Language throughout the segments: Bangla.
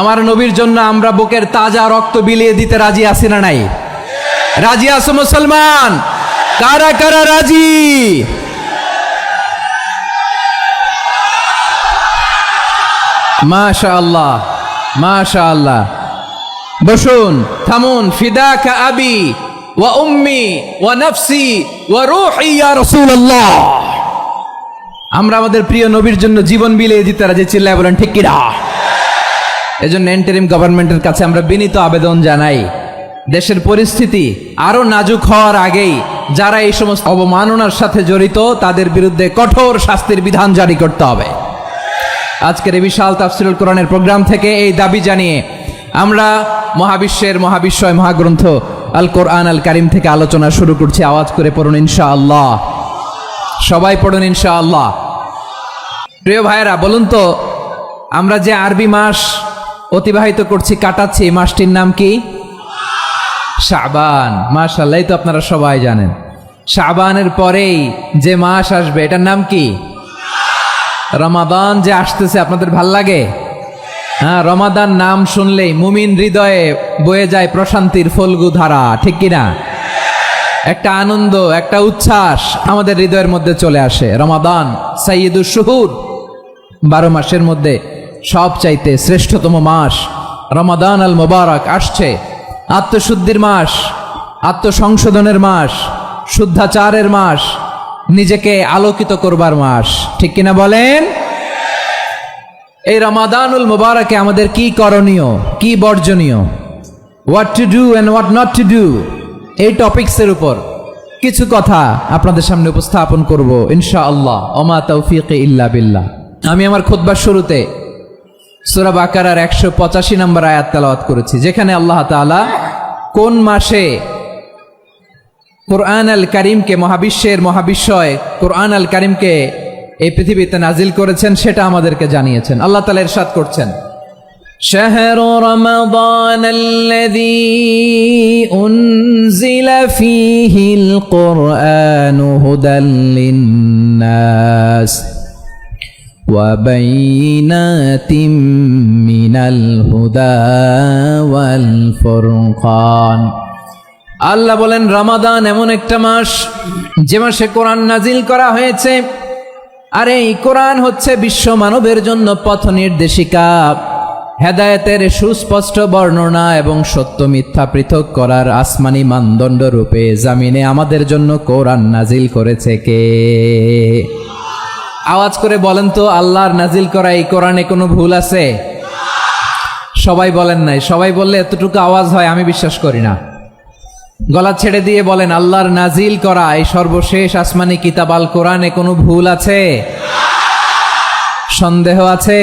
আমার নবীর জন্য আমরা বুকের তাজা রক্ত বিলিয়ে দিতে রাজি আছি না নাই? রাজি আছো মুসলমান? কারা কারা রাজি? মাশাআল্লাহ মাশাআল্লাহ। বসুন, থামুন। ফিদাকা আবি ওয়া উম্মি ওয়া নাফসি ওয়া রূহি ইয়া রাসূলুল্লাহ। আমরা আমাদের প্রিয় নবীর জন্য জীবন বিলিয়ে দিতে রাজি। চিল্লায় বলেন ঠিক কিনা? এজন্য ইন্টারিম গভর্নমেন্টের কাছে আমরা বিনীত আবেদন জানাই, দেশের পরিস্থিতি আরো নাজুক হওয়ার আগেই যারা এই সমস্ত অবমাননার সাথে জড়িত তাদের বিরুদ্ধে কঠোর শাস্তির বিধান জারি করতে হবে। আজকের এই বিশাল তাফসীরুল কোরআনের প্রোগ্রাম থেকে এই দাবি জানিয়ে আমরা মহাবিশ্বের মহাবিশ্বয় মহাগ্রন্থ আল কোরআন আল কারিম থেকে আলোচনা শুরু করছি। আওয়াজ করে পড়ুন ইনশাআল্লাহ। সবাই পড়ুন ইনশাআল্লাহ। প্রিয় ভাইয়েরা, বলুন তো, আমরা যে আরবি মাস অতিবাহিত করছি, কাটাচ্ছি, এই মাসটির নাম কি? শাবান। মাশাআল্লাহ, এই তো আপনারা সবাই জানেন। শাবানের পরেই যে মাস আসবে এটার নাম কি? রমাদান যে আসতেছে, আপনাদের ভাল লাগে? হ্যাঁ, রমাদান নাম শুনলেই মুমিন হৃদয়ে বয়ে যায় প্রশান্তির ফল্গু ধারা, ঠিক কিনা? একটা আনন্দ, একটা উচ্ছ্বাস আমাদের হৃদয়ের মধ্যে চলে আসে। রমাদান সাইয়্যিদুশ শুহুর, 12 মাসের মধ্যে সবচাইতে শ্রেষ্ঠতম মাস রমাদান আল মুবারক আসছে। আত্মশুদ্ধির মাস, আত্মসংশোধনের মাস, শুদ্ধাচারের মাস, নিজেকে আলোকিত করবার মাস, ঠিক কিনা বলেন? এই রমাদানুল মুবারকে আমাদের কি করণীয়, কি বর্জনীয়, what to do and what not to do, এই টপিকসের উপর কিছু কথা আপনাদের সামনে উপস্থাপন করব ইনশাআল্লাহ। ওমা তাওফীকি ইল্লা বিল্লাহ। আমি আমার খুতবার শুরুতে সূরা বাকারার 185 নম্বর আয়াত তেলাওয়াত করেছি, যেখানে আল্লাহ তাআলা কোন মাসে কোরআন আল কারিমকে, মহাবিশ্বের মহাবিশ্বয় কোরআন আল কারিমকে এই পৃথিবীতে নাজিল করেছেন সেটা আমাদেরকে জানিয়েছেন। আল্লাহ তাআলা ইরশাদ করছেন, শাহরু রমাদান আল্লাযী উনজিলা ফীহিল কুরআনু হুদাল লিন-নাস ওয়া বাইনাতিম মিনাল হুদা ওয়াল ফুরকান। আল্লাহ বলেন, রমাদান এমন একটা মাস যে মাসে কোরআন নাজিল করা হয়েছে। আর এই কোরআন হচ্ছে বিশ্ব মানবের জন্য পথ নির্দেশিকা, হেদায়েতের সুস্পষ্ট বর্ণনা এবং সত্য মিথ্যা পৃথক করার আসমানি মানদণ্ড রূপে জামিনে আমাদের জন্য কোরআন নাজিল করেছে কে? আওয়াজ করে বলেন তো, আল্লাহর নাজিল করা এই কোরআনে কোনো ভুল আছে? সবাই বলেন নাই। সবাই বললে এতটুকু আওয়াজ হয় আমি বিশ্বাস করি না। গলা ছেড়ে দিয়ে বলেন, আল্লাহর নাজিল করা এই সর্বশেষ আসমানি কিতাব আল কোরআনে কোনো ভুল আছে? সন্দেহ আছে?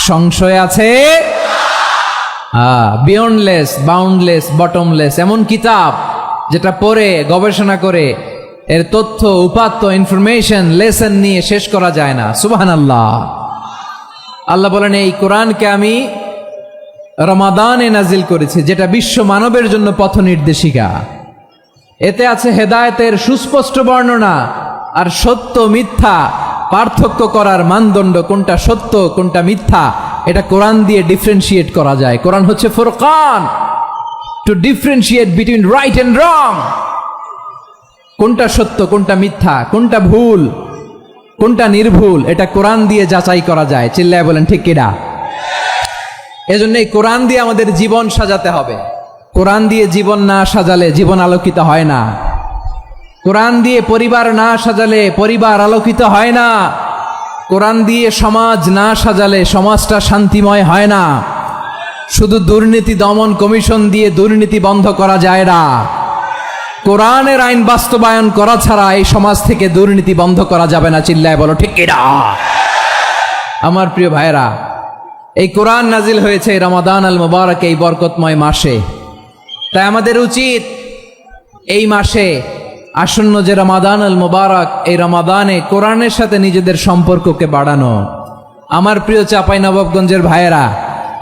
সংশয় আছে? বিয়ন্ডলেস, বাউন্ডলেস, বটমলেস, এমন কিতাব যেটা পড়ে গবেষণা করে এর তথ্য, উপাত্ত, ইনফরমেশন, লেসন নিয়ে শেষ করা যায় না। সুবহানাল্লাহ। আল্লাহ বলেন, এই কোরআনকে আমি রমাদানে নাজিল করেছি, যেটা বিশ্ব মানবের জন্য পথ নির্দেশিকা। এতে আছে হেদায়েতের সুস্পষ্ট বর্ণনা আর সত্য মিথ্যা পার্থক্য করার মানদণ্ড, কোনটা সত্য কোনটা মিথ্যা এটা কোরআন দিয়ে ডিফারেন্সিয়েট করা যায়। কোরআন হচ্ছে ফুরকান, to differentiate between right and wrong. কোনটা সত্য, কোনটা মিথ্যা, কোনটা ভুল, কোনটা নির্ভুল, এটা কোরআন দিয়ে যাচাই করা যায়। চিল্লায় বলেন ঠিক কিনা? এজন্য এই কোরআন দিয়ে আমাদের জীবন সাজাতে হবে। কোরআন দিয়ে জীবন না সাজালে জীবন আলোকিত হয় না। কোরআন দিয়ে পরিবার না সাজালে পরিবার আলোকিত হয় না। কোরআন দিয়ে সমাজ না সাজালে সমাজটা শান্তিময় হয় না। শুধু দুর্নীতি দমন কমিশন দিয়ে দুর্নীতি বন্ধ করা যায় না। কোরআনের আইন বাস্তবায়ন করা ছাড়া এই সমাজ থেকে দুর্নীতি বন্ধ করা যাবে না। চিল্লায় বলো ঠিক কিনা? আমার প্রিয় ভাইরা, এই কোরআন নাজিল হয়েছে রমাদান আল মুবারক, এই বরকতময় মাসে। তাই আমাদের উচিত এই মাসে আসন্ন যে রমাদান আল মুবারক, এই রমাদানে কোরআনের সাথে নিজেদের সম্পর্ককে বাড়ানো। আমার প্রিয় চাঁপাইনবাবগঞ্জের ভাইয়েরা,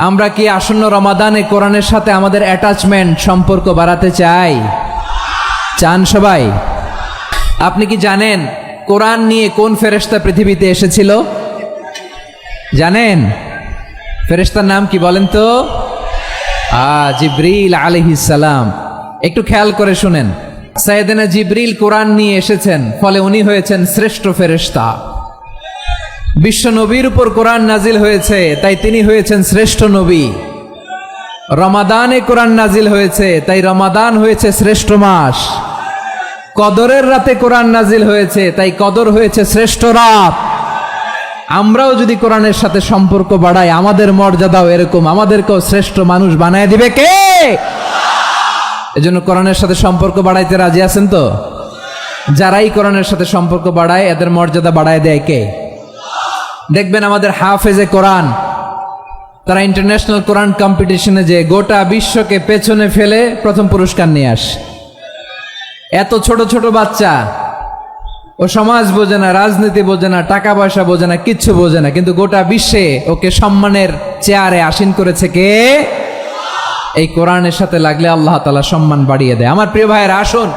আমরা কি আসন্ন রমাদানে কোরআনের সাথে আমাদের অ্যাটাচমেন্ট, সম্পর্ক বাড়াতে চাই? চান সবাই? আপনি কি জানেন কোরআন নিয়ে কোন ফেরেশতা পৃথিবীতে এসেছিল? জানেন? ফেরেশতার নাম কি বলেন তো? জিবরিল আলাইহিস সালাম। একটু খেয়াল করে শুনেন, সাইয়েদনা জিবরিল কোরআন নিয়ে এসেছেন, ফলে উনি হয়েছেন শ্রেষ্ঠ ফেরেশতা। বিশ্ব নবীর উপর কোরআন নাজিল হয়েছে, তাই তিনি হয়েছেন শ্রেষ্ঠ নবী। রমাদানে কোরআন নাজিল হয়েছে, তাই রমাদান হয়েছে শ্রেষ্ঠ মাস। কদরের রাতে কোরআন নাজিল হয়েছে, তাই কদর হয়েছে শ্রেষ্ঠ রাত। আমরাও যদি কোরআনের সাথে সম্পর্ক বাড়াই, আমাদের মর্যাদাও এরকম, আমাদেরকেও শ্রেষ্ঠ মানুষ বানায় দিবে কে? এজন্য কোরআনের সাথে সম্পর্ক বাড়াইতে রাজি আছেন তো? যারাই কোরআনের সাথে সম্পর্ক বাড়ায়, এদের মর্যাদা বাড়ায় দেয় কে? দেখবেন আমাদের হাফেজে কোরআন, তারা ইন্টারন্যাশনাল কোরআন কম্পিটিশনে যে গোটা বিশ্বকে পেছনে ফেলে প্রথম পুরস্কার নিয়ে আসে। এত ছোট ছোট বাচ্চা, ও সমাজ বোঝে না, রাজনীতি বোঝে না, টাকা পয়সা বোঝে না, কিচ্ছু বোঝে না, কিন্তু গোটা বিশ্বে ওকে সম্মানের চেয়ারে আসীন করেছে কে? এই কোরআনের সাথে লাগলে আল্লাহ তাআলা সম্মান বাড়িয়ে দেয়। আমার প্রিয় ভাইয়েরা, আসুন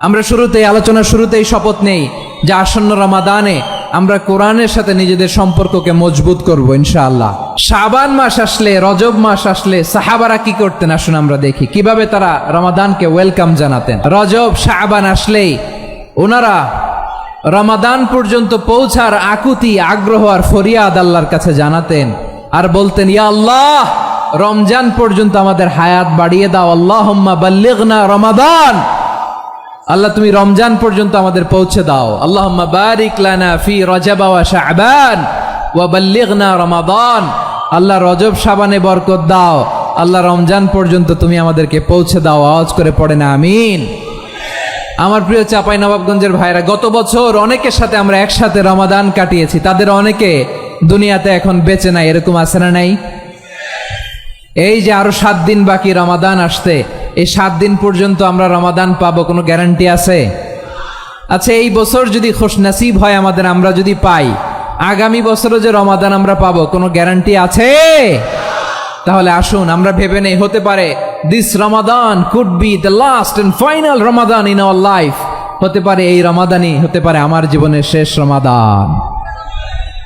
আমরা আলোচনার শুরুতেই শপথ নেই যে আসন্ন রমাদানে আমরা কোরআনের সাথে নিজেদের সম্পর্ককে মজবুত করব ইনশাআল্লাহ। শাবান মাস আসলে, রজব মাস আসলে সাহাবারা কি করতেন আসুন আমরা দেখি কিভাবে তারা রমাদানকে ওয়েলকাম জানাতেন। রজব শাবান আসলেই ওনারা রমাদান পর্যন্ত পৌঁছার আকুতি, আগ্রহ আর ফরিয়াদ আল্লাহর কাছে জানাতেন আর বলতেন, ইয়া আল্লাহ, রমজান পর্যন্ত আমাদের হায়াত বাড়িয়ে দাও। আল্লাহুম্মা বাল্লিগনা রমাদান, আল্লাহ তুমি রমজান পর্যন্ত আমাদের পৌঁছে দাও। আল্লাহুম্মা বারিক লানা ফি রজব ওয়া শাবান ওয়া বাল্লিগনা রমাদান, আল্লাহ রজব শাবানে বরকত দাও, আল্লাহ রমজান পর্যন্ত তুমি আমাদেরকে পৌঁছে দাও। আওয়াজ করে পড়েন আমিন। আমার প্রিয় চাঁপাইনবাবগঞ্জের ভাইরা, গত বছর অনেকের সাথে আমরা একসাথে রমাদান কাটিয়েছি, তাদের অনেকে দুনিয়াতে এখন বেঁচে নাই, এরকম আছে না নাই? এই যে আরো 7 দিন বাকি রমাদান আসতে, এই 7 দিন পর্যন্ত আমরা রমাদান পাবো, কোনো গ্যারান্টি আছে? আচ্ছা, এই বছর যদি খুশনসিব হয় আমাদের, আমরা যদি পাই, আগামী বছরও যে রমাদান আমরা পাবো, কোনো গ্যারান্টি আছে? তাহলে আসুন আমরা ভেবে নেই, হতে পারে this Ramadan could be the last and final Ramadan in our life. হতে পারে এই রমাদানই হতে পারে আমার জীবনের শেষ রমাদান।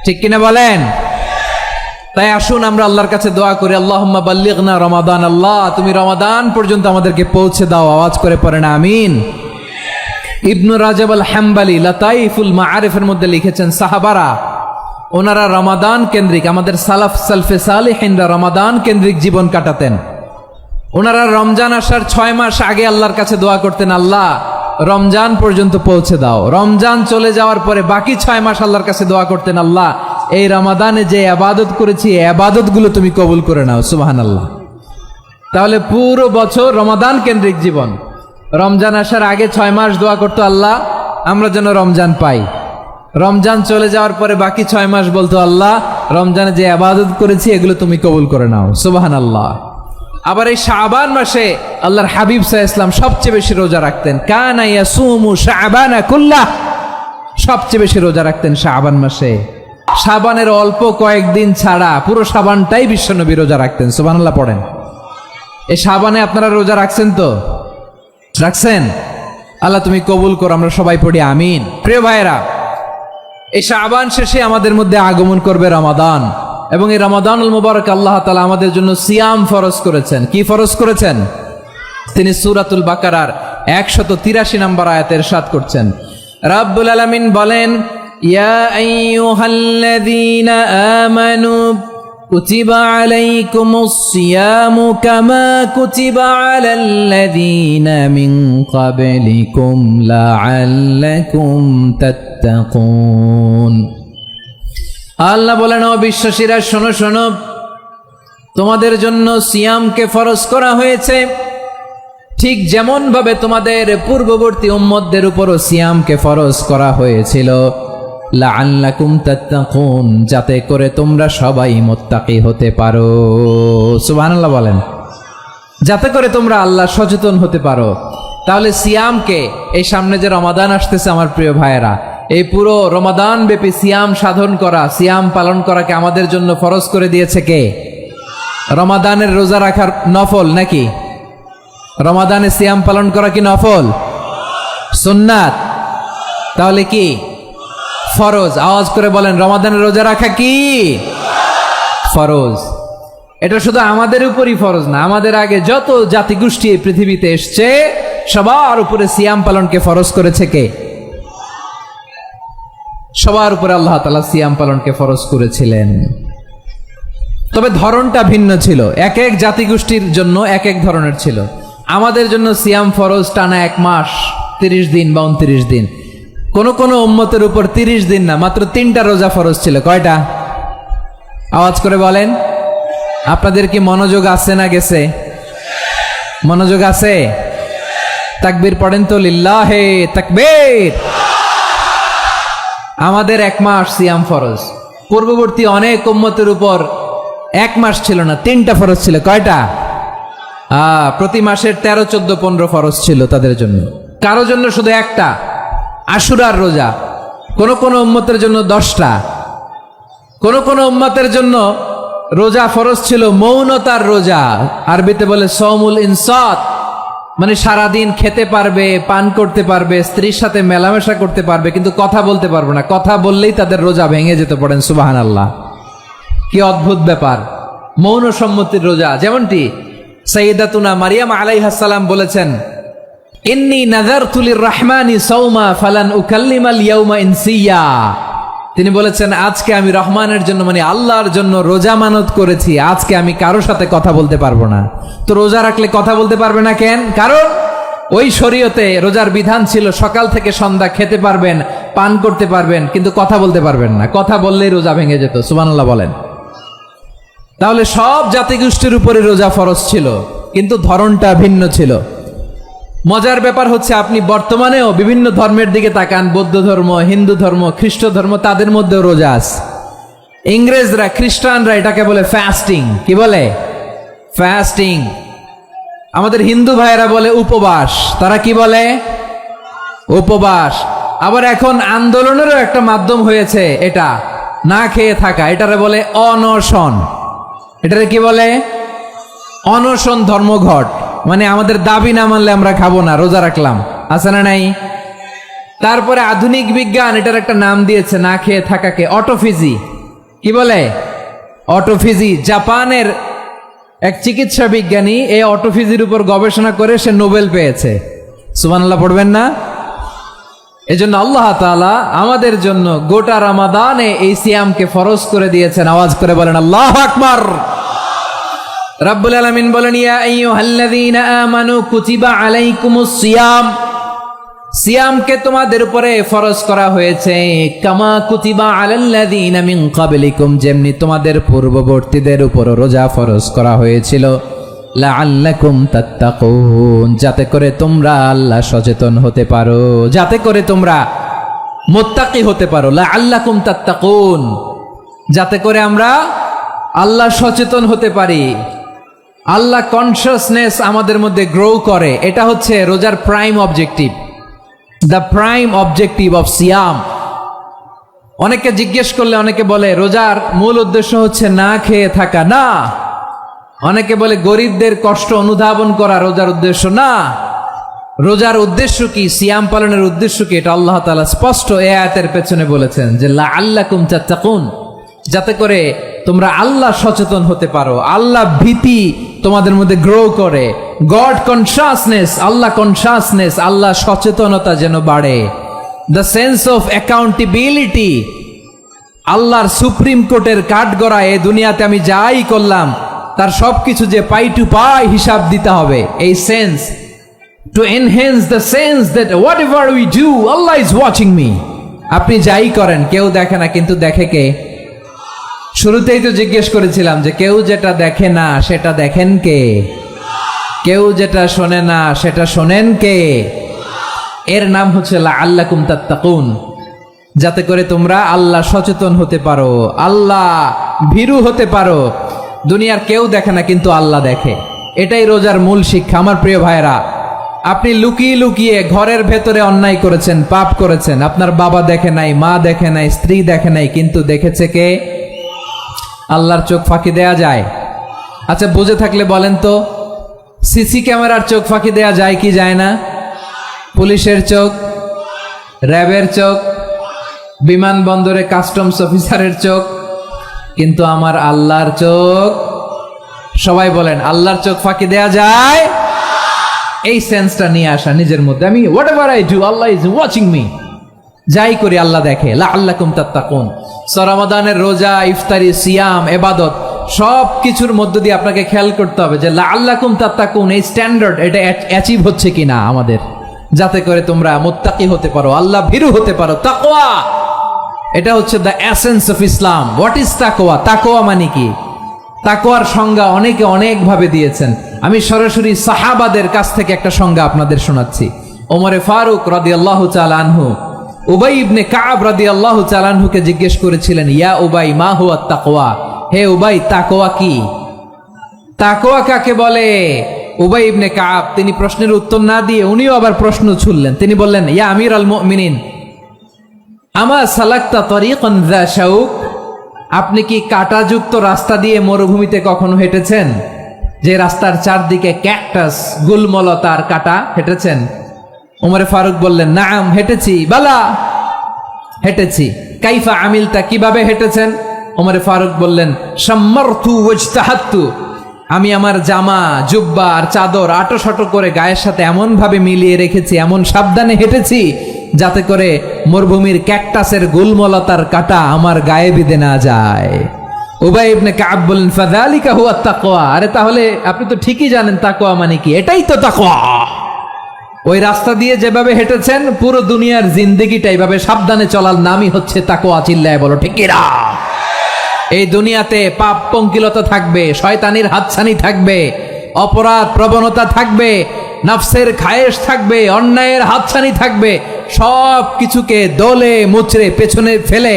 ঠিক কিনা বলেন? তাই আসুন আমরা আল্লাহর কাছে দোয়া করি, আল্লাহুম্মা বাল্লিগনা রমাদান, আল্লাহ তুমি রমাদান পর্যন্ত আমাদেরকে পৌঁছে দাও। আওয়াজ করে পড়েন আমিন। ইবনু রাজব আল হাম্বালি লাতাইফুল মাআরিফের মধ্যে লিখেছেন, সাহাবারা ওনারা রমাদান কেন্দ্রিক, আমাদের সালফে সালেহিনরা রমাদান কেন্দ্রিক জীবন কাটাতেন। ওনারা রমজান আসার 6 মাস আগে আল্লাহর কাছে দোয়া করতেন, আল্লাহ রমজান পর্যন্ত পৌঁছে দাও। রমজান চলে যাওয়ার পরে বাকি 6 মাস আল্লাহর কাছে দোয়া করতেন, আল্লাহ এই রমাদানে যে ইবাদত করেছি, এই ইবাদতগুলো তুমি কবুল করে নাও। সুবহানাল্লাহ। তাহলে পুরো বছর রমাদান কেন্দ্রিক জীবন। রমজান আসার আগে 6 মাস দোয়া করতো, আল্লাহ আমরা যেন রমজান পাই। রমজান চলে যাওয়ার পরে বাকি 6 মাস বলতো, আল্লাহ রমজানে যে ইবাদত করেছি এগুলো তুমি কবুল করে নাও। সুবহানাল্লাহ। আবার এই শাবান মাসে আল্লাহর হাবিব সাল্লাল্লাহু আলাইহি ওয়াসাল্লাম সবচেয়ে বেশি রোজা রাখতেন। কানা ইয়াসুমু শাবানা কুল্লাহ, সবচেয়ে বেশি রোজা রাখতেন শাবান মাসে। শাবানের অল্প কয়েকদিন ছাড়া পুরো শাবানটাই বিশ্বনবী রোজা রাখতেন। সুবহানাল্লাহ পড়েন। এই শাবানে আপনারা রোজা রাখছেন তো? রাখছেন? আল্লাহ তুমি কবুল করো, আমরা সবাই পড়ি আমিন। প্রিয় ভাইয়েরা, এই শাবান শেষে আমাদের মধ্যে আগমন করবে রমাদান, এবং এই রমাদানুল মুবারক আল্লাহ তাআলা আমাদের জন্য সিয়াম ফরজ করেছেন। কি ফরজ করেছেন? তিনি সূরাতুল বাকারার 183 নম্বর আয়াতে ইরশাদ করছেন, রাব্বুল আলামিন বলেন, ইয়া আইয়ুহাল্লাযীনা আমানু কুতিবা আলাইকুমুস সিয়ামু কামা কুতিবা আলাল্লাযীনা মিন ক্বাবলিকুম লাআল্লাকুম তাত্তাকুন। আল্লাহ বলেন, ও বিশ্বাসীরা শোনো শোনো, তোমাদের জন্য সিয়ামকে ফরজ করা হয়েছে, ঠিক যেমন ভাবে তোমাদের পূর্ববর্তী উম্মতদের উপরও সিয়ামকে ফরজ করা হয়েছিল, লাআল্লাকুম তাত্তাকুন, যাতে করে তোমরা সবাই মুত্তাকি হতে পারো। সুবহানাল্লাহ বলেন, যাতে করে তোমরা আল্লাহ সচেতন হতে পারো। তাহলে সিয়ামকে, এই সামনে যে রমাদান আসতেছে আমার প্রিয় ভাইয়েরা, এই পুরো রমাদান ব্যাপী সিয়াম সাধন করা, সিয়াম পালন করাকে আমাদের জন্য ফরজ করে দিয়েছে কে? রমাদানের রোজা রাখার নফল নাকি? রমাদানে সিয়াম পালন করা কি নফল? সুন্নাত। তাহলে কি ফরজ? আওয়াজ করে বলেন, রমাদানের রোজা রাখা কি ফরজ? এটা শুধু আমাদের উপরই ফরজ না, আমাদের আগে যত জাতিগোষ্ঠী এই পৃথিবীতে এসছে সবার উপরে সিয়াম পালনকে ফরজ করেছে কে? সবার উপরে আল্লাহ তাআলা সিয়াম পালনকে ফরজ করেছিলেন। তবে ধরনটা ভিন্ন ছিল, এক এক জাতিগোষ্ঠীর জন্য এক এক ধরনের ছিল। আমাদের জন্য সিয়াম ফরজ টানা 1 মাস 30 দিন বা 29 দিন। কোন কোন উম্মতের উপর 30 দিন না, মাত্র 3টা রোজা ফরজ ছিল। কয়টা? আওয়াজ করে বলেন। আপনাদের কি মনোযোগ আছে না গেছে? মনোযোগ আছে? তাকবীর পড়েন তো, লিল্লাহে তাকবীর। আমাদের 1 মাস সিয়াম ফরজ। পূর্ববর্তী অনেক উম্মতের উপর 1 মাস ছিল না, 3টা ফরজ ছিল। কয়টা? প্রতি মাসের 13, 14, 15 ফরজ ছিল তাদের জন্য। কারো জন্য শুধু একটা, আশুরার রোজা। কোন কোন উম্মতের জন্য 10টা। কোন কোন উম্মতের জন্য রোজা ফরজ ছিল মৌনতার রোজা, আরবিতে বলে সওমুল ইনসাত, মানে সারাদিন খেতে পারবে, পান করতে পারবে, স্ত্রীর সাথে মেলামেশা করতে পারবে, কিন্তু কথা বলতে পারবে না। কথা বললেই তাদের রোজা ভেঙে যেতে। পড়েন সুবহানাল্লাহ। কি অদ্ভুত ব্যাপার! মৌন সম্মতির রোজা। যেমনটি সাইয়্যিদাতুনা মারিয়াম আলাইহাস সালাম বলেছেন, ইন্নী নাযারতু লির-রাহমানি সাওমা ফালান উকাল্লিমাল ইয়াওমা ইনসিয়া। তিনি বলেছেন, আজকে আমি রহমানের জন্য, মানে আল্লাহর জন্য রোজা মানত করেছি, আজকে আমি কারো সাথে কথা বলতে পারবো না। তো রোজা রাখলে কথা বলতে পারবে না কেন? কারণ ওই শরীয়তে রোজার বিধান ছিল সকাল থেকে সন্ধ্যা খেতে পারবেন, পান করতে পারবেন, কিন্তু কথা বলতে পারবেন না। কথা বললেই রোজা ভেঙে যেত। সুবহানাল্লাহ বলেন। তাহলে সব জাতিগোষ্ঠীর উপরে রোজা ফরজ ছিল, কিন্তু ধরনটা ভিন্ন ছিল। মজার ব্যাপার হচ্ছে, আপনি বর্তমানেও বিভিন্ন ধর্মের দিকে তাকান, বৌদ্ধ ধর্ম, হিন্দু ধর্ম, খ্রিস্ট ধর্ম, তাদের মধ্যেও রোজা আছে। ইংরেজরা, খ্রিস্টানরা এটাকে বলে ফাস্টিং। কি বলে? ফাস্টিং। আমাদের হিন্দু ভাইয়েরা বলে উপবাস। তারা কি বলে? উপবাস। আবার এখন আন্দোলনেরও একটা মাধ্যম হয়েছে এটা, না খেয়ে থাকা। এটারে বলে অনশন। এটারে কি বলে? অনশন ধর্মঘট। মানে আমাদের দাবি না মানলে আমরা খাবো না, রোজা রাখলাম। আছে না নাই? তারপরে আধুনিক বিজ্ঞান এটার একটা নাম দিয়েছে না খেয়ে থাকাকে, অটোফিজি। কি বলে? অটোফিজি। জাপানের এক চিকিৎসা বিজ্ঞানী এই অটোফিজির উপর গবেষণা করে সে নোবেল পেয়েছে। সুবহানাল্লাহ পড়বেন না? এজন্য আল্লাহ তাআলা আমাদের জন্য গোটা রমাদানে এই সিয়ামকে ফরজ করে দিয়েছেন। আওয়াজ করে বলেন আল্লাহু আকবার। রাব্বুল আলামিন বলেন, ইয়া আইয়ুহাল্লাযীনা আমানু কুতিবা আলাইকুমুস সিয়াম। সিয়ামকে তোমাদের উপরে ফরজ করা হয়েছে, কামা কুতিবা আলাল্লাযীনা মিন ক্বাবলিকুম, যেমনি তোমাদের পূর্ববর্তীদের উপর রোজা ফরজ করা হয়েছিল, লাআল্লাকুম তাত্তাকুন, যাতে করে তোমরা আল্লাহ সচেতন হতে পারো, যাতে করে তোমরা মুত্তাকি হতে পারো। লাআল্লাকুম তাত্তাকুন, যাতে করে আমরা আল্লাহ সচেতন হতে পারি, আল্লাহ কনসিয়াসনেস আমাদের মধ্যে গ্রো করে। এটা হচ্ছে রোজার prime objective, the prime objective of সিয়াম। অনেকে জিজ্ঞেস করলে অনেকে বলে রোজার মূল উদ্দেশ্য হচ্ছে না খেয়ে থাকা। না। অনেকে বলে গরিবদের কষ্ট অনুধাবন করা রোজার উদ্দেশ্য। না। রোজার উদ্দেশ্য কি? সিয়াম পালনের উদ্দেশ্য কি? এটা আল্লাহ তাআলা স্পষ্ট এই আয়াতের পেছনে বলেছেন যে লাআল্লাকুম তাত্তাকুন, যাতে করে তোমরা আল্লাহ সচেতন হতে পারো, আল্লাহ ভীতি তোমাদের মধ্যে গ্রো করে, গড কনসিয়াসনেস, আল্লাহ কনসিয়াসনেস, আল্লাহ সচেতনতা যেন বাড়ে, দ্য সেন্স অফ অ্যাকাউন্টেবিলিটি। আল্লাহর সুপ্রিম কোর্টের কাঠগড়া এই দুনিয়াতে আমি যাই করলাম তার সবকিছু যে পাই টু পাই হিসাব দিতে হবে, এই sense, to enhance the sense that what ever we do Allah is watching me. আপনি যাই করেন কেউ দেখে না, কিন্তু দেখে কে? শুরুতেই তো জিজ্ঞেস করেছিলাম যে কেউ যেটা দেখে না সেটা দেখেন কে? কেউ যেটা শোনে না সেটা শোনেন কে? এর নাম হচ্ছে লাআল্লাকুম তাত্তাকুন, যাতে করে তোমরা আল্লাহ সচেতন হতে পারো, আল্লাহ ভীরু হতে পারো। দুনিয়ার কেউ দেখে না, কিন্তু আল্লাহ দেখে। এটাই রোজার মূল শিক্ষা। আমার প্রিয় ভাইরা, আপনি লুকিয়ে লুকিয়ে ঘরের ভেতরে অন্যায় করেছেন, পাপ করেছেন, আপনার বাবা দেখে নাই, মা দেখে নাই, স্ত্রী দেখে নাই, কিন্তু দেখেছে কে? আল্লাহর চোখ ফাঁকি দেয়া যায়? আচ্ছা, বুঝে থাকলে বলেন তো, সিসি ক্যামেরার চোখ ফাঁকি দেয়া যায় কি যায় না? পুলিশের চোখ, র্যাবের চোখ, বিমানবন্দরে কাস্টমস অফিসারের চোখ, কিন্তু আমার আল্লাহর চোখ সবাই বলেন আল্লাহর চোখ ফাঁকি দেয়া যায়? এই সেন্সটা নিয়ে আসা নিজের মধ্যে, আমি what ever I do Allah is watching me, যাই করি আল্লাহ দেখে। লাআল্লাকুম তাত্তাকুন। রমাদানের রোজা, ইফতারি, সিয়াম, ইবাদত সব কিছুর মধ্য দিয়ে আপনাকে খেয়াল করতে হবে যে লাআল্লাকুম তাত্তাকুন এই স্ট্যান্ডার্ড এটা অ্যাচিভ হচ্ছে কিনা আমাদের, যাতে করে তোমরা মুত্তাকি হতে পারো, আল্লাহ ভীরু হতে পারো। তাকওয়া, এটা হচ্ছে the essence of Islam. What is তাকওয়া? তাকওয়া মানে কি? তাকওয়ার সংজ্ঞা অনেকে অনেক ভাবে দিয়েছেন। আমি সরাসরি সাহাবাদের কাছ থেকে একটা সংজ্ঞা আপনাদের শোনাচ্ছি। ওমরে ফারুক রাদিয়াল্লাহু তাআলা আনহু উবাই ইবনে কাব রাদিয়াল্লাহু তাআলা আনহুকে জিজ্ঞেস করেছিলেন, ইয়া উবাই মা হুয়া তাকওয়া, হে উবাই তাকওয়া কি? তাকওয়া কাকে বলে? উবাই ইবনে কাব তিনি প্রশ্নের উত্তর না দিয়ে উনিও আবার প্রশ্ন ছুড়লেন। তিনি বললেন, ইয়া আমিরাল মুমিনিন আমা সালাকতা তরিকান যা শাউক, আপনি কি কাঁটাযুক্ত রাস্তা দিয়ে মরুভূমিতে কখনো হেঁটেছেন? যে রাস্তার চারদিকে ক্যাকটাস, গুলমলতার কাঁটা, হেঁটেছেন? ওমরে ফারুক বললেন, নাম হেঁটেছি, বালা হেঁটেছি। কাইফা আমিলতা, কিভাবে হেঁটেছেন? ওমরে ফারুক বললেন, শাম্মারতু ওয়াজতাহাত্তু, আমি আমার জামা, জুব্বা আর চাদর আটোসাটো করে গায়ের সাথে এমন ভাবে মিলিয়ে রেখেছি, এমন সাবধানে হেঁটেছি যাতে করে মরুভূমির ক্যাকটাসের গুলমলতার কাঁটা আমার গায়ে বিঁধে না যায়। উবাই ইবনে কাব বললেন, ফাযালিকা হুয়া তাকওয়া, আরে তাহলে আপনি তো ঠিকই জানেন তাকওয়া মানে কি, এটাই তো তাকওয়া। ওই রাস্তা দিয়ে যেভাবে হেঁটেছেন পুরো দুনিয়ার জিন্দেগিটা এইভাবে সাবধানে চলার নামই হচ্ছে তাকওয়া। চিল্লায় বলো ঠিক কিনা? এই দুনিয়াতে পাপ পঙ্কিলতা থাকবে, শয়তানির হাতছানি থাকবে, অপরাধ প্রবণতা থাকবে, নফসের খায়েশ থাকবে, অন্যায়ের হাতছানি থাকবে, সব কিছুকে দলে মুচড়ে পেছনে ফেলে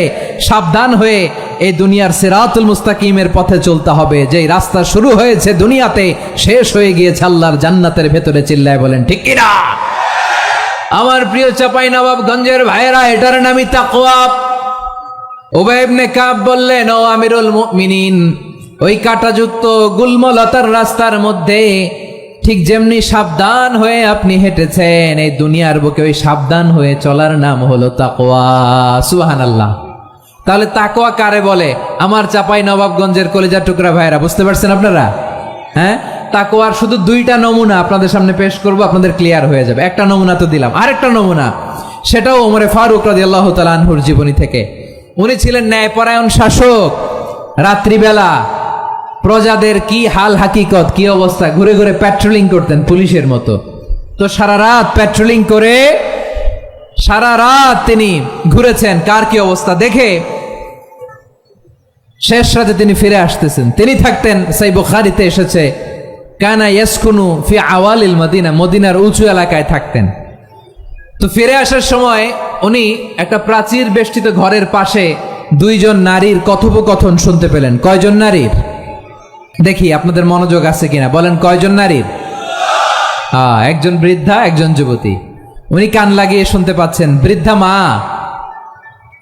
সাবধান হয়ে এই দুনিয়ার সিরাতুল মুস্তাকিমের পথে চলতে হবে। যেই রাস্তা শুরু হয়েছে দুনিয়াতে, শেষ হয়ে গিয়েছে আল্লাহর জান্নাতের ভেতরে। চিল্লায় বলেন ঠিক কিনা? আমার প্রিয় চাঁপাইনবাবগঞ্জের ভাইয়েরা, এটার নামই তাকওয়া। উবাই ইবনে কাব বললেন, ও আমিরুল মুমিনিন, ওই কাঁটাযুক্ত গুলমলতার রাস্তার মধ্যে ঠিক যেমনি সাবধান হয়ে আপনি হেঁটেছেন, এই দুনিয়ার বুকে ওই সাবধান হয়ে চলার নাম হলো তাকওয়া। সুবহানাল্লাহ। তাহলে তাকওয়া কারে বলে? আমার চাঁপাইনবাবগঞ্জের কলিজার টুকরা ভাইয়েরা, বুঝতে পারছেন আপনারা? হ্যাঁ, তাকওয়ার শুধু দুইটা নমুনা আপনাদের সামনে পেশ করব, আপনাদের ক্লিয়ার হয়ে যাবে। একটা নমুনা তো দিলাম, আরেকটা নমুনা, সেটাও ওমরে ফারুক রাদিয়াল্লাহু তাআলা আনহুর জীবনী থেকে। উনি ছিলেন ন্যায়পরায়ণ শাসক। রাত্রিবেলা প্রজাদের কি হাল হাকিকত, কি অবস্থা, ঘুরে ঘুরে প্যাট্রোলিং করতেন পুলিশের মতো। তো সারা রাত প্যাট্রোলিং করে সারা রাত তিনি ঘুরেছেন কার কি অবস্থা দেখে। শেষ রাতে তিনি ফিরে আসতেছেন। তিনি থাকতেন, সাই বুখারীতে এসেছে, কানা ইয়াসকুনু ফি আওয়ালিল মদিনা, মদিনার উঁচু এলাকায় থাকতেন। তো ফিরে আসার সময় উনি একটা প্রাচীর বেষ্টিত ঘরের পাশে দুইজন নারীর কথোপকথন শুনতে পেলেন। কয়জন নারীর? দেখি আপনাদের মনোযোগ আছে কিনা, বলেন কয়জন নারীর? একজন বৃদ্ধা, একজন যুবতী। উনি কান লাগিয়ে শুনতে পাচ্ছেন। বৃদ্ধা মা,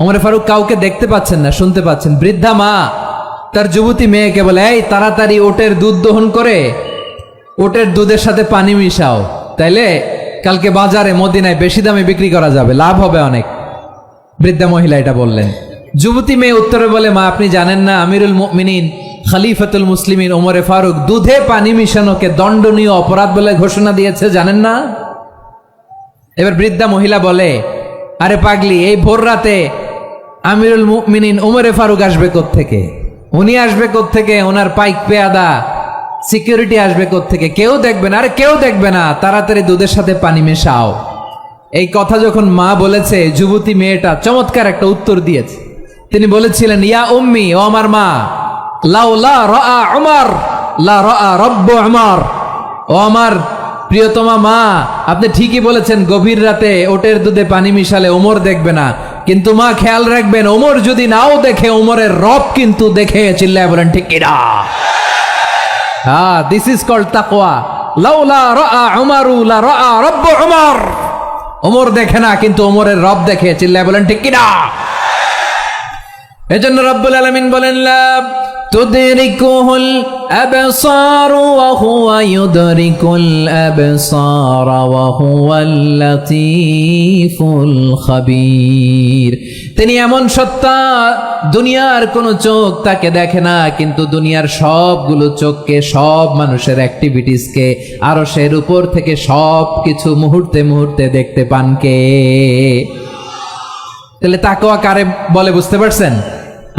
ওমর ফারুক কাউকে দেখতে পাচ্ছেন না, শুনতে পাচ্ছেন। বৃদ্ধা মা তার যুবতী মেয়েকে বলে, এই তাড়াতাড়ি ওটের দুধ দহন করে ওটের দুধের সাথে পানি মিশাও, তাইলে কালকে বাজারে মদিনায় বেশি দামে বিক্রি করা যাবে, লাভ হবে অনেক। বৃদ্ধা মহিলা এটা বললেন। যুবতী মেয়ে উত্তরে বলে, মা আপনি জানেন না আমিরুল মুমিনিন খলিফাতুল মুসলিমিন ওমরে ফারুক দুধে পানি মিশানোকে দণ্ডনীয় অপরাধ বলে ঘোষণা দিয়েছে, জানেন না? এবার বৃদ্ধা মহিলা বলে, আরে পাগলি, এই ভোর রাতে আমিরুল মুমিনিন ওমরে ফারুক আসবে কোত্থেকে? উনি আসবে কোত্থেকে? ওনার পাইক পেয়াদা সিকিউরিটি আসবে কোত্থেকে? কেউ দেখবে না। আরে কেউ দেখবে না, তাড়াতাড়ি দুধের সাথে পানি মেশাও। এই কথা যখন মা বলেছে, যুবতী মেয়েটা চমৎকার একটা উত্তর দিয়েছে। তিনি বলেছিলেন, ইয়া উম্মি, ও আমার মা, লাউলা রাআ উমর লা রাআ রব্বু উমর, ও আমার প্রিয়তমা মা, আপনি ঠিকই বলেছেন, গভীর রাতে ওটের দুধে পানি মিশালে ওমর দেখবে না, কিন্তু মা খেয়াল রাখবেন, ওমর যদি নাও দেখে, ওমরের রব কিন্তু দেখে। চিল্লায় বলেন ঠিক কিনা? দিস ইজ কল্ড তাকওয়া। লাউলা রাআ উমরু লা রাআ রব্বু উমর, ওমর দেখে না কিন্তু ওমরের রব দেখে। চিল্লায় বলেন ঠিক কিনা? এজন্য রব্বুল আলামিন বলেন, লা تدركه الأبصار وهو يدرك الأبصار وهو اللطيف الخبير। তিনি এমন সত্তা, দুনিয়ার কোন চোখ তাকে দেখে না, কিন্তু দুনিয়ার সবগুলো চোখকে, সব মানুষের অ্যাক্টিভিটিসকে আরশের উপর থেকে সব কিছু মুহূর্তে মুহূর্তে দেখতে পান কে? তাহলে তাকওয়া কারে বলে বুঝতে পারছেন?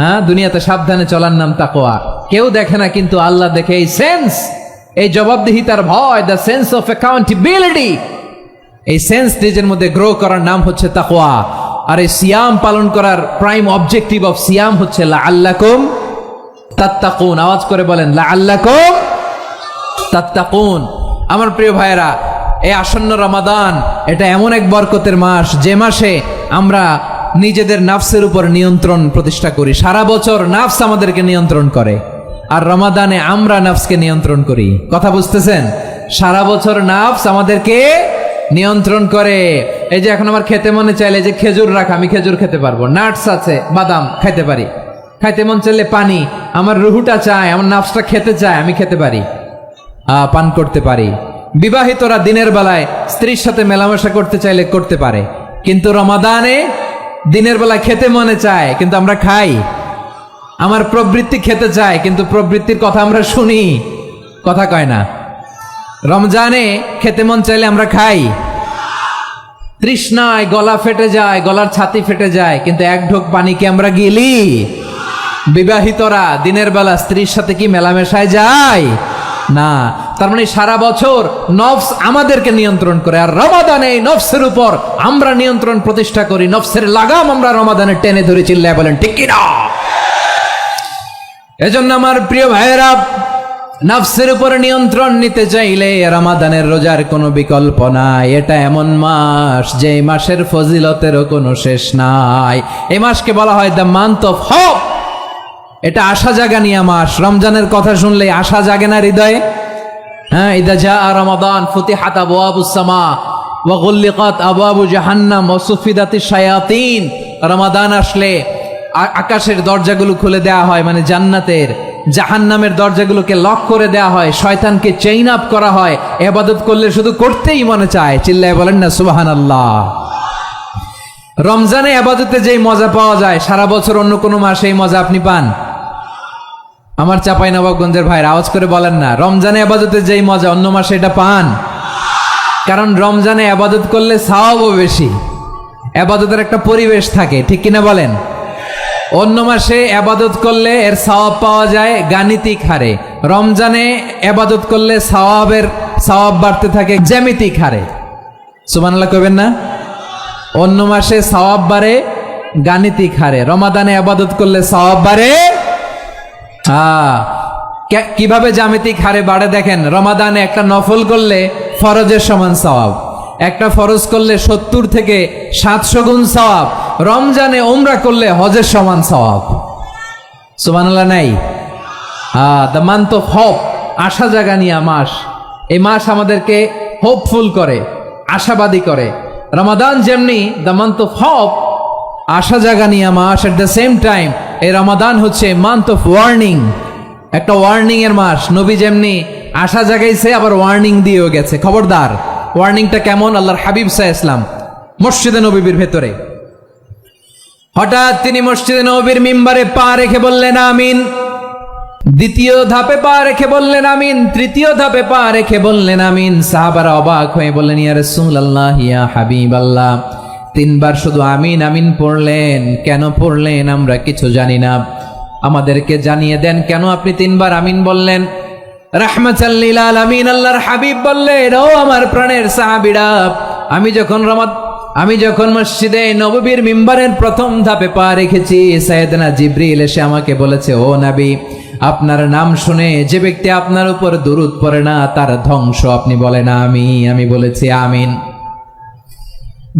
হ্যাঁ, দুনিয়াতে সাবধানে চলার নাম তাকওয়া। কেউ দেখে না কিন্তু আল্লাহ দেখে। এই সেন্স, এই জবাবদিহিতার ভয়, দ্য সেন্স অফ অ্যাকাউন্টেবিলিটি, এই সেন্স নিজের মধ্যে গ্রো করার নাম হচ্ছে তাকওয়া। আর এই সিয়াম পালন করার প্রাইম অবজেক্টিভ অফ সিয়াম হচ্ছে লাআল্লাকুম তাত্তাকুন। আওয়াজ করে বলেন লাআল্লাকুম তাত্তাকুন। আমার প্রিয় ভাইয়েরা, এই আসন্ন রমাদান এটা এমন এক বরকতের মাস, যে মাসে আমরা নিজেদের নাফসের উপর নিয়ন্ত্রণ প্রতিষ্ঠা করি। সারা বছর নাফস আমাদেরকে নিয়ন্ত্রণ করে, আর রমাদানে আমরা নাফসকে নিয়ন্ত্রণ করি। কথা বুঝতেছেন? সারা বছর নাফস আমাদেরকে নিয়ন্ত্রণ করে। এই যে এখন আমার খেতে মনে চাইলে যে খেজুর রাখ, আমি খেজুর খেতে পারবো, নাটস আছে, বাদাম খাইতে পারি। খাইতে মন চাইলে পানি, আমার রুহুটা চায়, আমার নাফসটা খেতে চায়, আমি খেতে পারি, পান করতে পারি। বিবাহিতরা দিনের বেলায় স্ত্রীর সাথে মেলামেশা করতে চাইলে করতে পারে, কিন্তু রমাদানে দিনের বেলায় খেতে মনে চায় কিন্তু আমরা খাই। আমার প্রবৃত্তি খেতে চায় কিন্তু প্রবৃত্তির কথা আমরা শুনি, কথা কয় না। রমজানে খেতে মন চাইলে আমরা খাই, তৃষ্ণায় গলা ফেটে যায়, গলার ছাতি ফেটে যায়, কিন্তু এক ঢোক পানি কি আমরা গিলি? বিবাহিতরা দিনের বেলা স্ত্রীর সাথে কি মেলামেশায় যায়? না। তার মানে সারা বছর নফস আমাদেরকে নিয়ন্ত্রণ করে, আর রমাদানে এই নফসের উপর আমরা নিয়ন্ত্রণ প্রতিষ্ঠা করি। নফসের লাগাম আমরা রমাদানে টেনে ধরে, চিল্লায় বলেন ঠিক কিনা? এজন্য আমার প্রিয় ভাইয়েরা, নফসের উপর নিয়ন্ত্রণ নিতে চাইলে রমাদানের রোজার কোনো বিকল্প নাই। এটা এমন মাস যে মাসের ফজিলতেরও কোনো শেষ নাই। এই মাসকে বলা হয় দ্য মান্থ অফ হোপ। এটা আশা জাগানিয়া মাস। রমজানের কথা শুনলে আশা জাগে না হৃদয়ে? হ্যাঁ, ইদা জাআ রমাদান ফুতিহাত আবওয়াবুস সামা ওয়া গুল্লিকাত আবওয়াবু জাহান্নাম ওয়া সুফিদাতিশ শায়াতিন। রমাদান আসলে আকাশের দরজাগুলো খুলে দেওয়া হয়, মানে জান্নাতের। জাহান্নামের দরজাগুলোকে লক করে দেওয়া হয়, শয়তানকে চেইন আপ করা হয়। ইবাদত করলে শুধু করতেই মনে চায়, চিল্লায় বলেন না সুবহানাল্লাহ। রমজানে ইবাদতে যেই মজা পাওয়া যায়, সারা বছর অন্য কোনো মাসে এই মজা আপনি পান? আমার চাঁপাইনবাবগঞ্জের ভাইরা আওয়াজ করে বলেন না, রমজানে ইবাদতে যেই মজা অন্য মাসে এটা পান? কারণ রমজানে ইবাদত করলে সওয়াবও বেশি, ইবাদতের একটা পরিবেশ থাকে, ঠিক কিনা বলেন? অন্য মাসে ইবাদত করলে এর সওয়াব পাওয়া যায় গাণিতিক হারে, রমজানে ইবাদত করলে সওয়াব বাড়তে থাকে জ্যামিতিক হারে। সুবহানাল্লাহ কইবেন না? অন্য মাসে সওয়াব বাড়ে গাণিতিক হারে, রমাদানে ইবাদত করলে সওয়াব বাড়ে কিভাবে জ্যামিতিক হারে বাড়ে দেখেন। রমাদানে একটা নফল করলে ফরজের সমান সওয়াব, একটা ফরজ করলে 70 থেকে 700 গুণ সওয়াব। রমজানে উমরা করলে হজের সমান সওয়াব। সুবহানাল্লাহ নাই? দ্য মান্থ অফ হোপ, আশা জাগানিয়া মাস। এই মাস আমাদেরকে হোপফুল করে, আশাবাদী করে। রমাদান যেমনি দ্য মান্থ অফ হোপ, আশা জাগানিয়া মাস, এট দ্য সেম টাইম এই রমাদান হচ্ছে মান্থ অফ ওয়ার্নিং, একটা ওয়ার্নিং এর মাস। নবী যেমনি আশা জাগাইছে, আবার ওয়ার্নিং দিয়েও গেছে, খবরদার। ওয়ার্নিংটা কেমন? আল্লাহর হাবিব সাল্লাল্লাহু আলাইহি ওয়াসাল্লাম মসজিদে নববীর ভেতরে, হঠাৎ তিনি মসজিদে নববীর মিম্বারে পা রেখে বললেন আমিন। দ্বিতীয় ধাপে পা রেখে বললেন আমিন, তৃতীয় ধাপে পা রেখে বললেন আমিন। সাহাবারা অবাক হয়ে বললেন ইয়া রাসূলুল্লাহ, ইয়া হাবিবাল্লাহ, 3 বার শুধু আমিন আমিন পড়লেন, কেন পড়লেন আমরা কিছু জানি না, আমাদেরকে জানিয়ে দেন কেন আপনি 3 বার আমিন বললেন। রাহমাতাল লিল আলামিন আল্লাহর হাবিব বললেন, ও আমার প্রাণের সাহাবীরা, আমি যখন মসজিদে নববীর মিম্বারের প্রথম ধাপে পা রেখেছি, সাইয়েদনা জিবরিল এসে আমাকে বলেছে, ও নবী, আপনার নাম শুনে যে ব্যক্তি আপনার উপর দুরূদ পড়ে না তার ধ্বংস আপনি বলেন আমি বলেছি আমিন।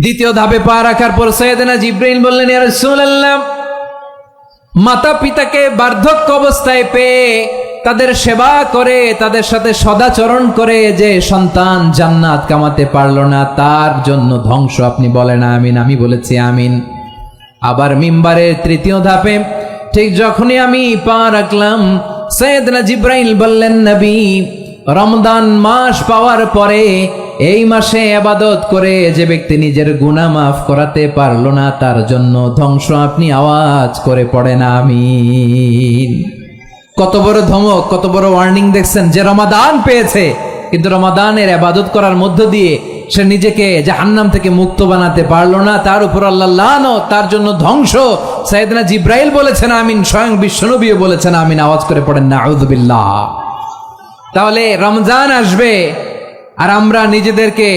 দ্বিতীয় ধাপে পা রাখার পর সাইয়েদনা জিবরিল বললেন, ইয়া রাসূলুল্লাহ, মাতা পিতাকে বার্ধক্য অবস্থায় পেয়ে তাদের সেবা করে, তাদের সাথে সদাচরণ করে যে সন্তান জান্নাত কামাতে পারল না, তার জন্য ধ্বংস আপনি বলেন আমিন। আমি বলেছি আমিন। আবার মিম্বারের তৃতীয় ধাপে ঠিক যখনই আমি পা রাখলাম, সাইয়েদনা জিব্রাইল বললেন, নবী, রমজান মাস পাওয়ার পরে এই মাসে ইবাদত করে যে ব্যক্তি নিজের গুনাহ মাফ করাতে পারলো না, তার জন্য ধ্বংস। আপনি আওয়াজ করে পড়েন আমিন। কত বড় ধমক, কত বড় ওয়ার্নিং দেখছেন, যে রমাদান পেয়েছে কিন্তু রমাদানের ইবাদত করার মধ্য দিয়ে সে নিজেকে জাহান্নাম থেকে মুক্ত বানাতে পারলো না, তার উপর আল্লাহ লানত, তার জন্য ধ্বংস। সাইয়েদনা জিব্রাইল বলেছেন আমিন, স্বয়ং বিশ্বনবীও বলেছেন আমিন। আওয়াজ করে পড়েন নাউযুবিল্লাহ। তাহলে রমজান আসবে আর আমরা নিজেদেরকে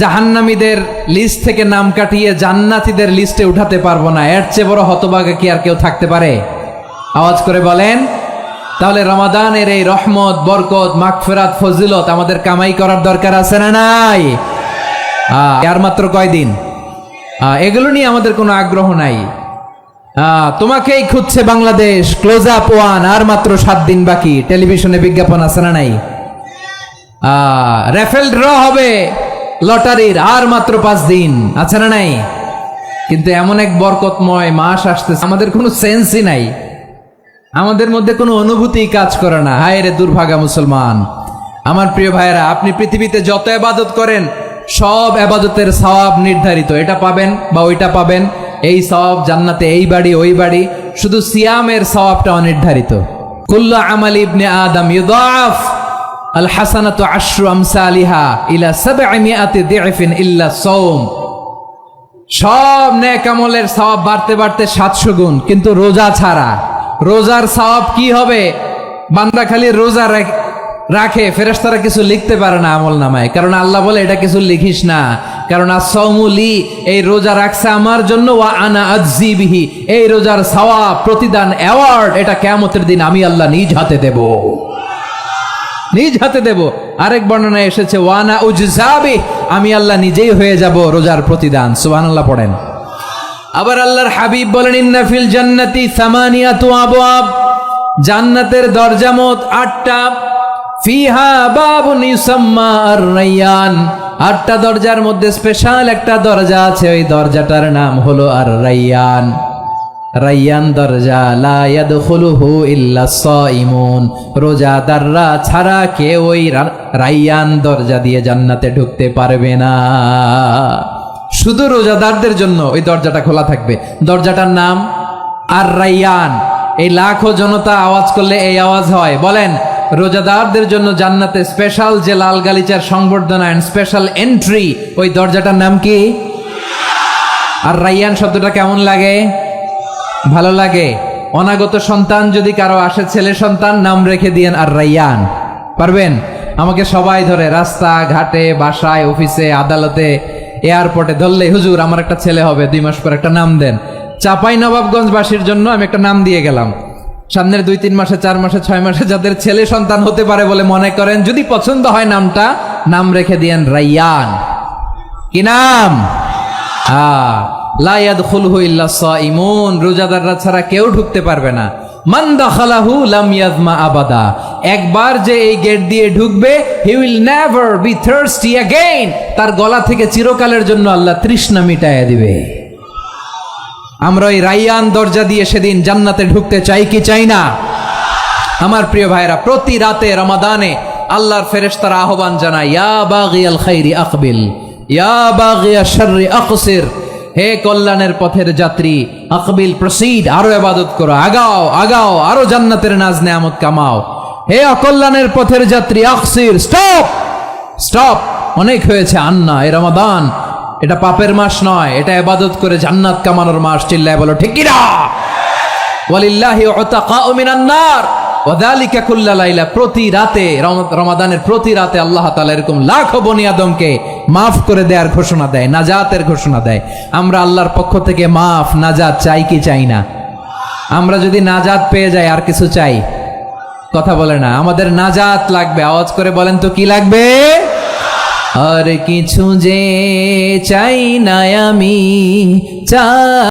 জাহান্নামীদের লিস্ট থেকে নাম কাটিয়ে জান্নাতীদের লিস্টে উঠাতে পারবো না। এর চেয়ে বড় হতভাগা কি আর কেউ থাকতে পারে? আওয়াজ করে বলেন। তাহলে রমাদানের এই রহমত, বরকত, মাগফিরাত, ফজিলত আমাদের কামাই করার দরকার আছে না নাই? আর মাত্র কয়দিন, এগুলো নিয়ে আমাদের কোনো আগ্রহ নাই। তোমাকেই খুঁজছে বাংলাদেশ, ক্লোজ আপ ওয়ান, আর মাত্র 7 দিন বাকি। টেলিভিশনে বিজ্ঞাপন আছে না নাই? রেফেল ড্র হবে লটারির, আর মাত্র 5 দিন, আছে না নাই? কিন্তু এমন এক বরকতময় মাস আসতেছে, আমাদের কোনো সেন্সই নাই, আমাদের মধ্যে কোনো অনুভূতি কাজ করে না। হায় রে দুর্ভাগা মুসলমান। আমার প্রিয় ভাইয়েরা, আপনি পৃথিবীতে যত ইবাদত করেন সব ইবাদতের সওয়াব নির্ধারিত, এটা পাবেন বা ওইটা পাবেন, এই সওয়াব জান্নাতে, এই বাড়ি ওই বাড়ি। শুধু সিয়ামের সওয়াবটা অনির্ধারিত। কুল্লু আমালি ইবনে আদম ইউদাফ আল হাসানাতু আশরু আমসালিহা ইলা 700 দি'ফিন ইল্লা সাওম। সব নেক আমলের সওয়াব বাড়তে বাড়তে 700 গুণ, কিন্তু রোজা ছাড়া। রোজার সওয়াব কি হবে? বান্দা খালি রোজা রাখে, ফেরেশতারা কিছু লিখতে পারে না আমল নামায়, কারণ আল্লাহ বলে এটা কিছু লিখিস না, কারণ as-সাওমু লি, এই রোজা রাখছে আমার জন্য, ওয়া আনা আজজি বিহি, এই রোজার সওয়াব, প্রতিদান, অ্যাওয়ার্ড, এটা কিয়ামতের দিন আমি আল্লাহ নিজ হাতে দেব, নিজ হাতে দেব। আরেক বর্ণনায় এসেছে ওয়া আনা উজজাবি, আমি আল্লাহ নিজেই হয়ে যাব রোজার প্রতিদান। সুবহানাল্লাহ পড়েন। আবার আল্লাহর হাবিব বলেন, ইন্না ফিল জান্নাতি 8 আবওয়াব, জান্নাতের দরজা মোট 8টা। ফিহা বাবুন ইউসাম্মা আর-রায়্যান, 8টা দরজার মধ্যে স্পেশাল একটা দরজা আছে, ওই দরজাটার নাম হলো আর-রায়্যান। রায়্যান দরজা, লা ইয়াদখুলুহু ইল্লা সাইমুন, রোজাদাররা ছাড়া কেউ ওই রায়্যান দরজা দিয়ে জান্নাতে ঢুকতে পারবে না। শুধু রোজাদারদের জন্য ওই দরজাটা খোলা থাকবে। দরজাটার নাম আর-রায়্যান। এই লাখো জনতা আওয়াজ করলে এই আওয়াজ হয়, বলেন, রোজাদারদের জন্য জান্নাতে স্পেশাল যে লাল গালিচার সংবর্ধনা এন্ড স্পেশাল এন্ট্রি, ওই দরজাটার নাম কি? আর-রায়্যান শব্দটা কেমন লাগে? ভালো লাগে। অনাগত সন্তান যদি কারো আসে, ছেলে সন্তান, নাম রেখে দিয়েন আর-রায়্যান। পারবেন? আমাকে সবাই ধরে রাস্তা ঘাটে, বাসায়, অফিসে, আদালতে, এয়ারপোর্টে ধরলে, হুজুর আমার একটা ছেলে হবে 2 মাস পর, একটা নাম দেন। চাপাই নবাবগঞ্জবাসীর জন্য আমি একটা নাম দিয়ে গেলাম। সামনের 2-3 মাসে, 4 মাসে, 6 মাসে যাদের ছেলে সন্তান হতে পারে বলে মনে করেন, যদি পছন্দ হয় নামটা, নাম রেখে দিয়েন রায়্যান। কি নাম? লা ইয়াদখুলহু ইল্লা সাইমুন, রোজাদাররা ছাড়া কেউ ঢুকতে পারবে না। মান দাখালাহু লাম ইয়াজমা আবাদা, একবার যে এই গেট দিয়ে ঢুকবে, he will never be thirsty again, তার গলা থেকে চিরকালের জন্য আল্লাহ তৃষ্ণা মিটাইয়া দিবে। আমরা ওই রায়্যান দরজা দিয়ে সেদিন জান্নাতে ঢুকতে চাই কি চাই না? আমার প্রিয় ভাইরা, প্রতি রাতে রমাদানে আল্লাহর ফেরেশতারা আহ্বান জানায়, ইয়া বাগিয়াল খাইরি আকবিল, ইয়া বাগিয়াশ শাররি আকসির, হে কল্যাণের পথের যাত্রী, আকবিল, প্রসিড, আরো ইবাদত করো, আগাও আগাও, আরো জান্নাতের নাজ নেয়ামত কামাও। হে অকল্যাণের পথের যাত্রী, আকসির, স্টপ স্টপ, অনেক হয়েছে। আন্না, এ রমাদান এটা পাপের মাস নয়, এটা ইবাদত করে জান্নাত কামানোর মাস। চিল্লায় বলো ঠিক কিনা? ওয়ালিল্লাহি উতাকাউ মিনান নার ওয়া যালিকা কুল্লা লাইলা, প্রতি রাতে, রমাদানের প্রতি রাতে আল্লাহ তাআলা এরকম লাখো বনি আদমকে মাফ করে দেওয়ার ঘোষণা দেয়, নাজাতের ঘোষণা দেয়। আমরা আল্লাহর পক্ষ থেকে মাফ, নাজাত চাই কি চাই না? আমরা যদি নাজাত পেয়ে যাই আর কিছু চাই? কথা বলে না। আমাদের নাজাত লাগবে। আওয়াজ করে বলেন তো কি লাগবে? আর কিছু যে চাই না আমি, চাই